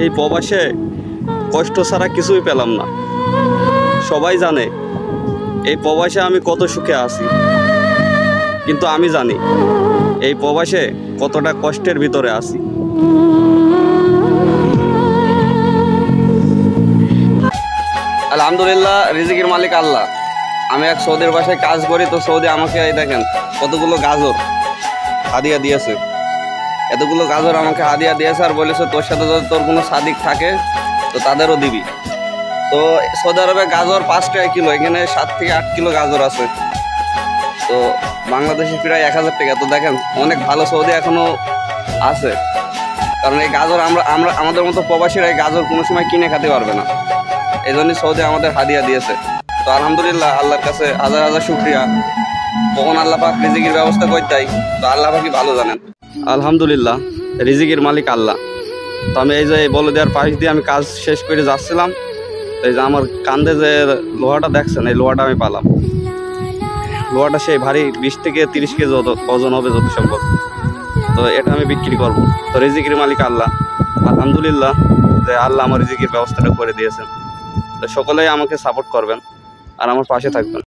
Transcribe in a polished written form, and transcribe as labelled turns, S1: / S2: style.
S1: এই প্রবাসে কষ্ট ছাড়া কিছুই পেলাম না। সবাই জানে এই প্রবাসে আমি কত সুখে আছি, কিন্তু আমি জানি এই প্রবাসে কতটা কষ্টের ভিতরে আছি। আলহামদুলিল্লাহ, রিজিকের মালিক আল্লাহ। আমি এক সৌদির বাসায় কাজ করি, তো সৌদি আমাকে এই দেখেন কতগুলো গাজর হাদিয়া দিয়েছে। এতগুলো গাজর আমাকে হাদিয়া দিয়েছে আর বলেছে তোর সাথে যদি তোর কোনো সাদিক থাকে তো তাদেরও দিবি। তো সৌদি আরবে গাজর 5 টাকা কিলো, এখানে 7 থেকে 8 কিলো গাজর আছে। তো বাংলাদেশে প্রায় 1000 টাকা। তো দেখেন অনেক ভালো সৌদি এখনো আছে, কারণ এই গাজর আমরা আমাদের মতো প্রবাসীরা এই গাজর কোনো সময় কিনে খেতে পারবে না, এই জন্যই সৌদি আমাদের হাদিয়া দিয়েছে। তো আলহামদুলিল্লাহ, আল্লাহর কাছে হাজার হাজার শুকরিয়া। কখন আল্লাহ পাক রিজিকের ব্যবস্থা করতেই, তো আল্লাহ পাকই ভালো জানেন। আলহামদুলিল্লাহ, রিজিকের মালিক আল্লাহ। তো আমি এই যে বলে দেওয়ার পাশ দিয়ে আমি কাজ শেষ করে যাচ্ছিলাম, তো এই যে আমার কান্দে যে লোহাটা দেখছেন, এই লোহাটা আমি পালাম। লোহাটা সেই ভারী 20 থেকে 30 কেজি ওজন হবে যত সম্ভব। তো এটা আমি বিক্রি করব। তো রিজিকের মালিক আল্লাহ। আলহামদুলিল্লাহ যে আল্লাহ আমার রিজিকের ব্যবস্থাটা করে দিয়েছেন। তো সকলেই আমাকে সাপোর্ট করবেন আর আমার পাশে থাকবেন।